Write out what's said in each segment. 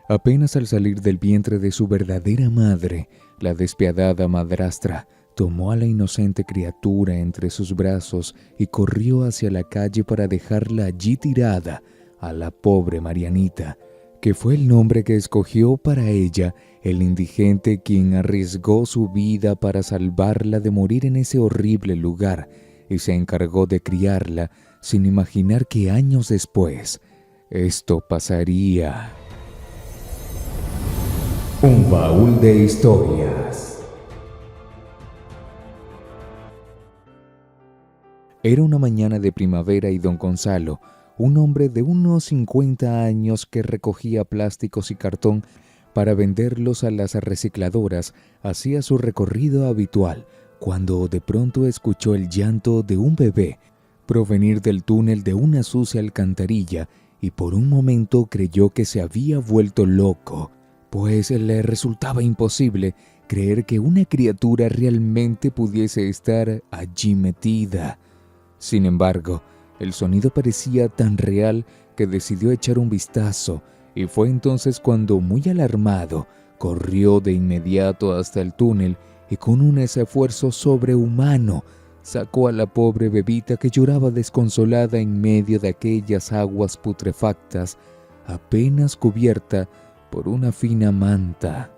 Apenas al salir del vientre de su verdadera madre, la despiadada madrastra tomó a la inocente criatura entre sus brazos y corrió hacia la calle para dejarla allí tirada, a la pobre Marianita, que fue el nombre que escogió para ella el indigente quien arriesgó su vida para salvarla de morir en ese horrible lugar y se encargó de criarla sin imaginar que años después esto pasaría. Un baúl de historias. Era una mañana de primavera y don Gonzalo, un hombre de unos 50 años que recogía plásticos y cartón para venderlos a las recicladoras, hacía su recorrido habitual, cuando de pronto escuchó el llanto de un bebé provenir del túnel de una sucia alcantarilla y por un momento creyó que se había vuelto loco, pues le resultaba imposible creer que una criatura realmente pudiese estar allí metida. Sin embargo, el sonido parecía tan real que decidió echar un vistazo, y fue entonces cuando, muy alarmado, corrió de inmediato hasta el túnel y con un esfuerzo sobrehumano sacó a la pobre bebita que lloraba desconsolada en medio de aquellas aguas putrefactas, apenas cubierta por una fina manta.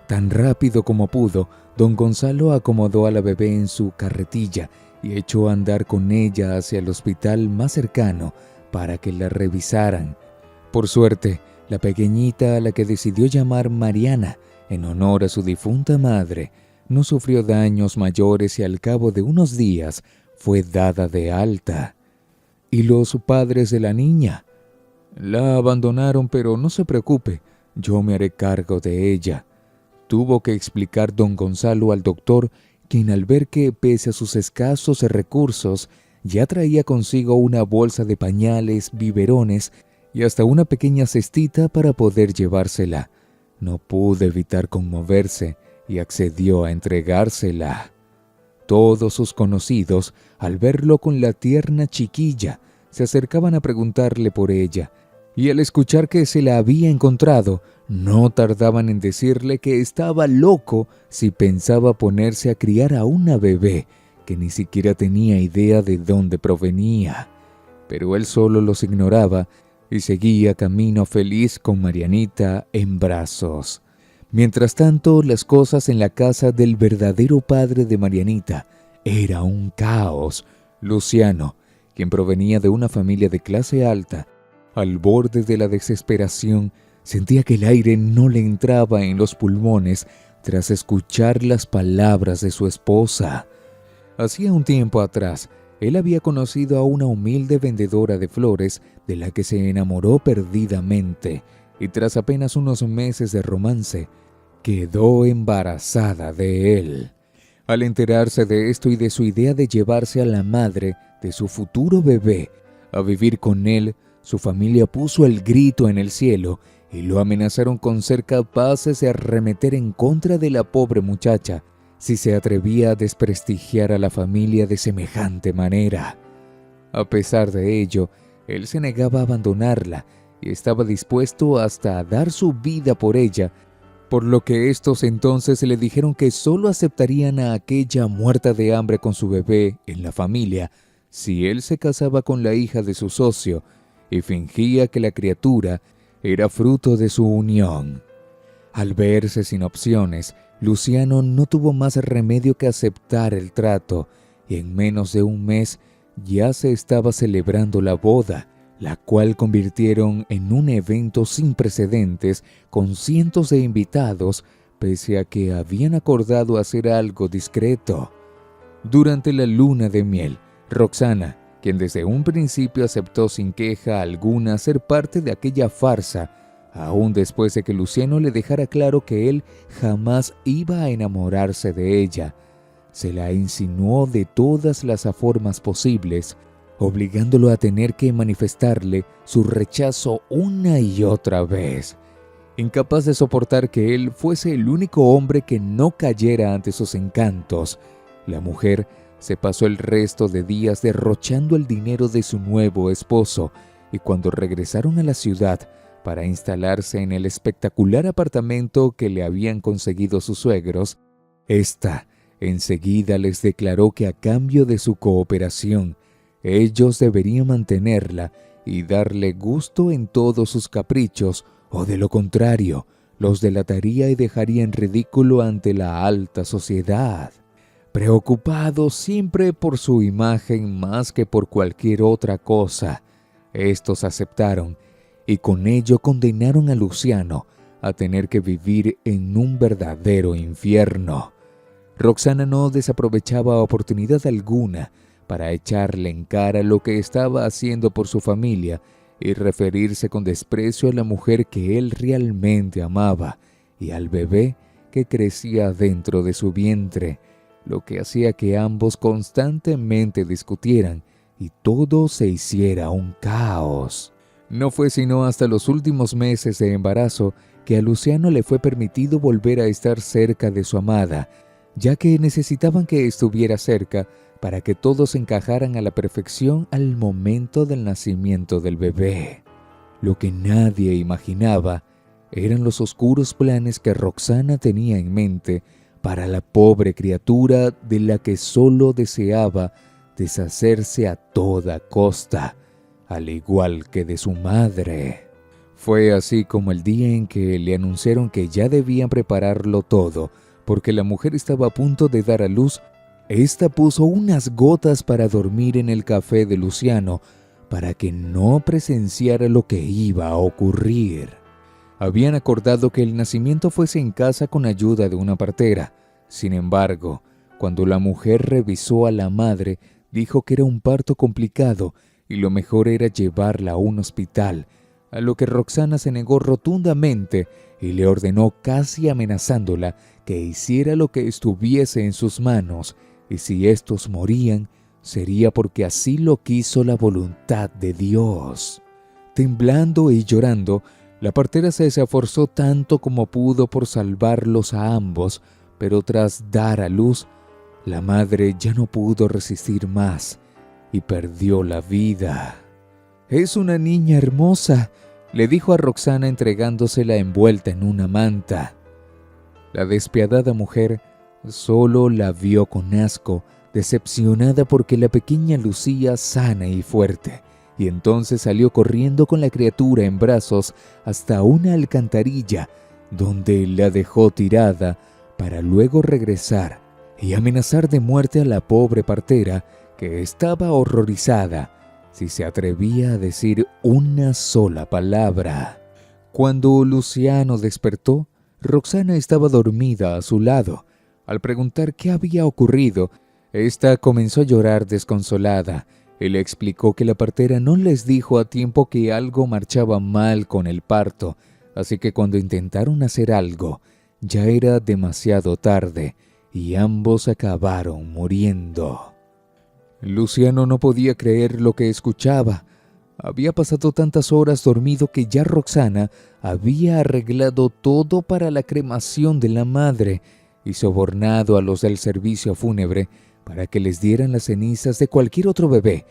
Tan rápido como pudo, don Gonzalo acomodó a la bebé en su carretilla y echó a andar con ella hacia el hospital más cercano para que la revisaran. Por suerte, la pequeñita, a la que decidió llamar Mariana, en honor a su difunta madre, no sufrió daños mayores y al cabo de unos días fue dada de alta. ¿Y los padres de la niña? La abandonaron, pero no se preocupe, yo me haré cargo de ella, tuvo que explicar don Gonzalo al doctor, quien al ver que, pese a sus escasos recursos, ya traía consigo una bolsa de pañales, biberones y hasta una pequeña cestita para poder llevársela, no pudo evitar conmoverse y accedió a entregársela. Todos sus conocidos, al verlo con la tierna chiquilla, se acercaban a preguntarle por ella, y al escuchar que se la había encontrado, no tardaban en decirle que estaba loco si pensaba ponerse a criar a una bebé que ni siquiera tenía idea de dónde provenía. Pero él solo los ignoraba y seguía camino feliz con Marianita en brazos. Mientras tanto, las cosas en la casa del verdadero padre de Marianita era un caos. Luciano, quien provenía de una familia de clase alta, al borde de la desesperación, sentía que el aire no le entraba en los pulmones tras escuchar las palabras de su esposa. Hacía un tiempo atrás, él había conocido a una humilde vendedora de flores de la que se enamoró perdidamente, y tras apenas unos meses de romance, quedó embarazada de él. Al enterarse de esto y de su idea de llevarse a la madre de su futuro bebé a vivir con él, su familia puso el grito en el cielo y lo amenazaron con ser capaces de arremeter en contra de la pobre muchacha si se atrevía a desprestigiar a la familia de semejante manera. A pesar de ello, él se negaba a abandonarla y estaba dispuesto hasta a dar su vida por ella, por lo que estos entonces le dijeron que solo aceptarían a aquella muerta de hambre con su bebé en la familia si él se casaba con la hija de su socio y fingía que la criatura era fruto de su unión. Al verse sin opciones, Luciano no tuvo más remedio que aceptar el trato, y en menos de un mes ya se estaba celebrando la boda, la cual convirtieron en un evento sin precedentes con cientos de invitados, pese a que habían acordado hacer algo discreto. Durante la luna de miel, Roxana, quien desde un principio aceptó sin queja alguna ser parte de aquella farsa, aún después de que Luciano le dejara claro que él jamás iba a enamorarse de ella, se la insinuó de todas las formas posibles, obligándolo a tener que manifestarle su rechazo una y otra vez. Incapaz de soportar que él fuese el único hombre que no cayera ante sus encantos, la mujer se pasó el resto de días derrochando el dinero de su nuevo esposo, y cuando regresaron a la ciudad para instalarse en el espectacular apartamento que le habían conseguido sus suegros, ésta enseguida les declaró que a cambio de su cooperación, ellos deberían mantenerla y darle gusto en todos sus caprichos, o de lo contrario, los delataría y dejaría en ridículo ante la alta sociedad. Preocupados siempre por su imagen más que por cualquier otra cosa, estos aceptaron y con ello condenaron a Luciano a tener que vivir en un verdadero infierno. Roxana no desaprovechaba oportunidad alguna para echarle en cara lo que estaba haciendo por su familia y referirse con desprecio a la mujer que él realmente amaba y al bebé que crecía dentro de su vientre, lo que hacía que ambos constantemente discutieran y todo se hiciera un caos. No fue sino hasta los últimos meses de embarazo que a Luciano le fue permitido volver a estar cerca de su amada, ya que necesitaban que estuviera cerca para que todos encajaran a la perfección al momento del nacimiento del bebé. Lo que nadie imaginaba eran los oscuros planes que Roxana tenía en mente para la pobre criatura de la que solo deseaba deshacerse a toda costa, al igual que de su madre. Fue así como el día en que le anunciaron que ya debían prepararlo todo, porque la mujer estaba a punto de dar a luz, ésta puso unas gotas para dormir en el café de Luciano, para que no presenciara lo que iba a ocurrir. Habían acordado que el nacimiento fuese en casa con ayuda de una partera. Sin embargo, cuando la mujer revisó a la madre, dijo que era un parto complicado y lo mejor era llevarla a un hospital, a lo que Roxana se negó rotundamente y le ordenó, casi amenazándola, que hiciera lo que estuviese en sus manos, y si estos morían, sería porque así lo quiso la voluntad de Dios. Temblando y llorando, la partera se esforzó tanto como pudo por salvarlos a ambos, pero tras dar a luz, la madre ya no pudo resistir más y perdió la vida. «Es una niña hermosa», le dijo a Roxana entregándosela envuelta en una manta. La despiadada mujer solo la vio con asco, decepcionada porque la pequeña lucía sana y fuerte, y entonces salió corriendo con la criatura en brazos hasta una alcantarilla, donde la dejó tirada para luego regresar y amenazar de muerte a la pobre partera, que estaba horrorizada si se atrevía a decir una sola palabra. Cuando Luciano despertó, Roxana estaba dormida a su lado. Al preguntar qué había ocurrido, ésta comenzó a llorar desconsolada y le explicó que la partera no les dijo a tiempo que algo marchaba mal con el parto, así que cuando intentaron hacer algo, ya era demasiado tarde y ambos acabaron muriendo. Luciano no podía creer lo que escuchaba. Había pasado tantas horas dormido que ya Roxana había arreglado todo para la cremación de la madre y sobornado a los del servicio fúnebre para que les dieran las cenizas de cualquier otro bebé.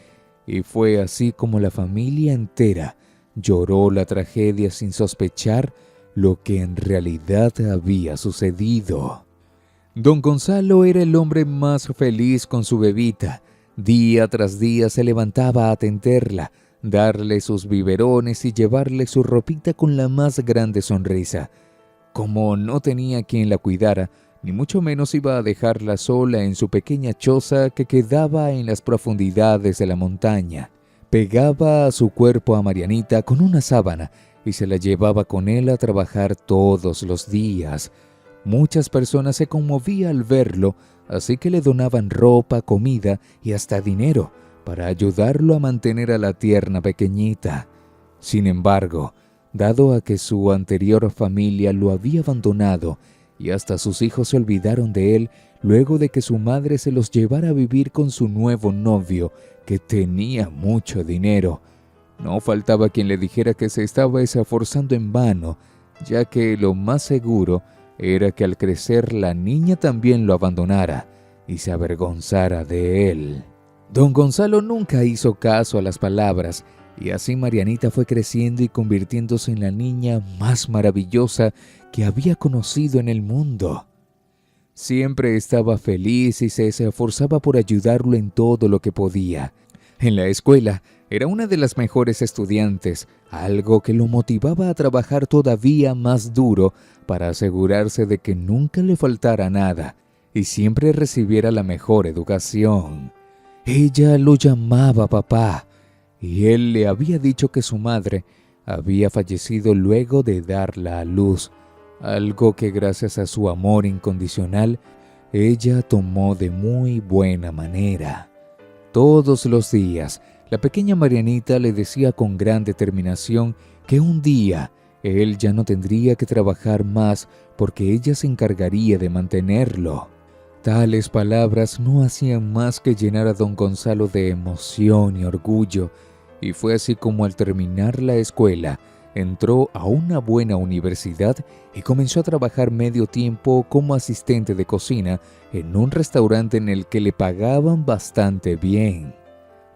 Y fue así como la familia entera lloró la tragedia sin sospechar lo que en realidad había sucedido. Don Gonzalo era el hombre más feliz con su bebita. Día tras día se levantaba a atenderla, darle sus biberones y llevarle su ropita con la más grande sonrisa. Como no tenía quien la cuidara, ni mucho menos iba a dejarla sola en su pequeña choza que quedaba en las profundidades de la montaña. Pegaba a su cuerpo a Marianita con una sábana y se la llevaba con él a trabajar todos los días. Muchas personas se conmovían al verlo, así que le donaban ropa, comida y hasta dinero para ayudarlo a mantener a la tierna pequeñita. Sin embargo, dado a que su anterior familia lo había abandonado y hasta sus hijos se olvidaron de él luego de que su madre se los llevara a vivir con su nuevo novio, que tenía mucho dinero, no faltaba quien le dijera que se estaba esforzando en vano, ya que lo más seguro era que al crecer la niña también lo abandonara y se avergonzara de él. Don Gonzalo nunca hizo caso a las palabras, Y así Marianita fue creciendo y convirtiéndose en la niña más maravillosa que había conocido en el mundo. Siempre estaba feliz y se esforzaba por ayudarlo en todo lo que podía. En la escuela era una de las mejores estudiantes, algo que lo motivaba a trabajar todavía más duro para asegurarse de que nunca le faltara nada y siempre recibiera la mejor educación. Ella lo llamaba papá, y él le había dicho que su madre había fallecido luego de darla a luz, algo que gracias a su amor incondicional, ella tomó de muy buena manera. Todos los días, la pequeña Marianita le decía con gran determinación que un día él ya no tendría que trabajar más porque ella se encargaría de mantenerlo. Tales palabras no hacían más que llenar a don Gonzalo de emoción y orgullo, y fue así como al terminar la escuela, entró a una buena universidad y comenzó a trabajar medio tiempo como asistente de cocina en un restaurante en el que le pagaban bastante bien.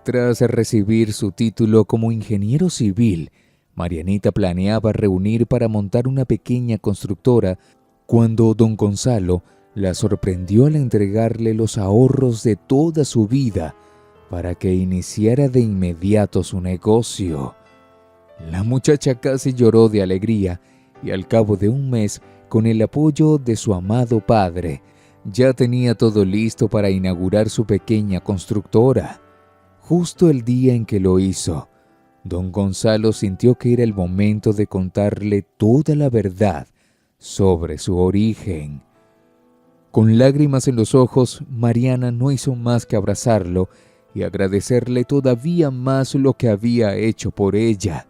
Tras recibir su título como ingeniero civil, Marianita planeaba reunir para montar una pequeña constructora cuando don Gonzalo la sorprendió al entregarle los ahorros de toda su vida para que iniciara de inmediato su negocio. La muchacha casi lloró de alegría y al cabo de un mes, con el apoyo de su amado padre, ya tenía todo listo para inaugurar su pequeña constructora. Justo el día en que lo hizo, don Gonzalo sintió que era el momento de contarle toda la verdad sobre su origen. Con lágrimas en los ojos, Mariana no hizo más que abrazarlo y agradecerle todavía más lo que había hecho por ella.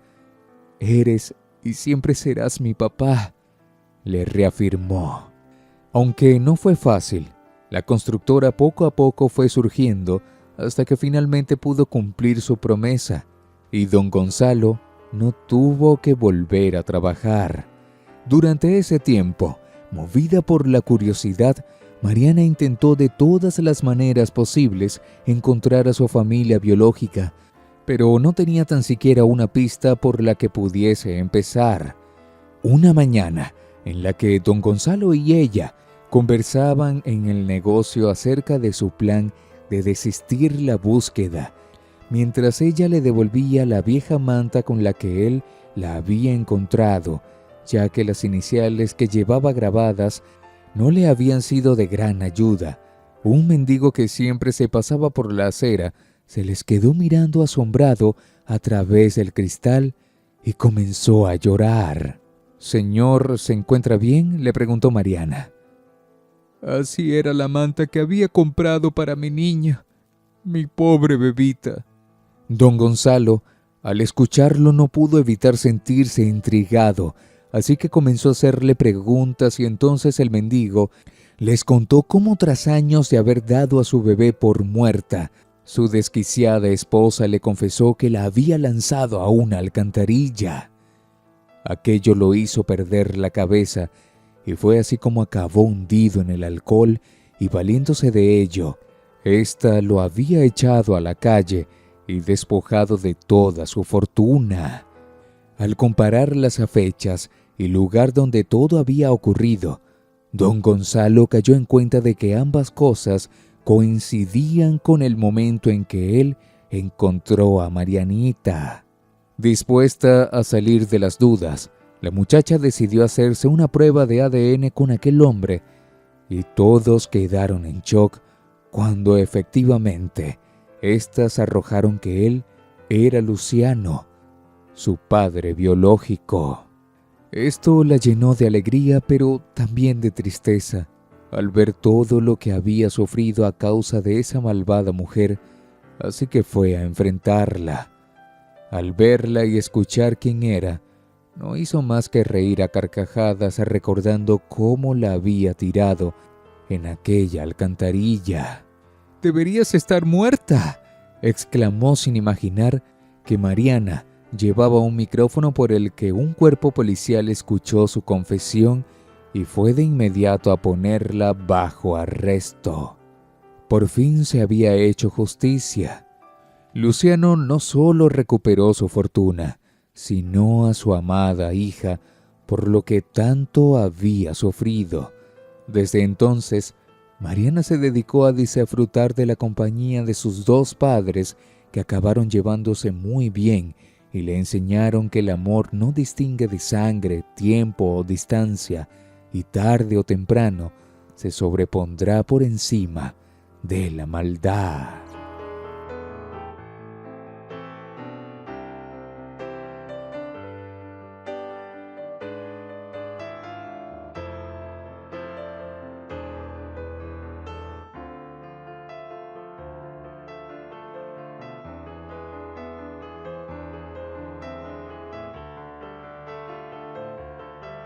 «Eres y siempre serás mi papá», le reafirmó. Aunque no fue fácil, la constructora poco a poco fue surgiendo hasta que finalmente pudo cumplir su promesa, y don Gonzalo no tuvo que volver a trabajar. Durante ese tiempo, movida por la curiosidad, Mariana intentó de todas las maneras posibles encontrar a su familia biológica, pero no tenía tan siquiera una pista por la que pudiese empezar. Una mañana, en la que don Gonzalo y ella conversaban en el negocio acerca de su plan de desistir la búsqueda, mientras ella le devolvía la vieja manta con la que él la había encontrado, ya que las iniciales que llevaba grabadas no le habían sido de gran ayuda. Un mendigo que siempre se pasaba por la acera se les quedó mirando asombrado a través del cristal y comenzó a llorar. «Señor, ¿se encuentra bien?», le preguntó Mariana. «Así era la manta que había comprado para mi niña, mi pobre bebita». Don Gonzalo, al escucharlo, no pudo evitar sentirse intrigado, así que comenzó a hacerle preguntas y entonces el mendigo les contó cómo tras años de haber dado a su bebé por muerta, su desquiciada esposa le confesó que la había lanzado a una alcantarilla. Aquello lo hizo perder la cabeza y fue así como acabó hundido en el alcohol y valiéndose de ello, ésta lo había echado a la calle y despojado de toda su fortuna. Al comparar las fechas y lugar donde todo había ocurrido, don Gonzalo cayó en cuenta de que ambas cosas coincidían con el momento en que él encontró a Marianita. Dispuesta a salir de las dudas, la muchacha decidió hacerse una prueba de ADN con aquel hombre y todos quedaron en shock cuando efectivamente éstas arrojaron que él era Luciano, su padre biológico. Esto la llenó de alegría, pero también de tristeza, al ver todo lo que había sufrido a causa de esa malvada mujer, así que fue a enfrentarla. Al verla y escuchar quién era, no hizo más que reír a carcajadas recordando cómo la había tirado en aquella alcantarilla. «Deberías estar muerta», exclamó sin imaginar que Mariana llevaba un micrófono por el que un cuerpo policial escuchó su confesión y fue de inmediato a ponerla bajo arresto. Por fin se había hecho justicia. Luciano no solo recuperó su fortuna, sino a su amada hija, por lo que tanto había sufrido. Desde entonces, Mariana se dedicó a disfrutar de la compañía de sus dos padres, que acabaron llevándose muy bien y le enseñaron que el amor no distingue de sangre, tiempo o distancia, y tarde o temprano se sobrepondrá por encima de la maldad.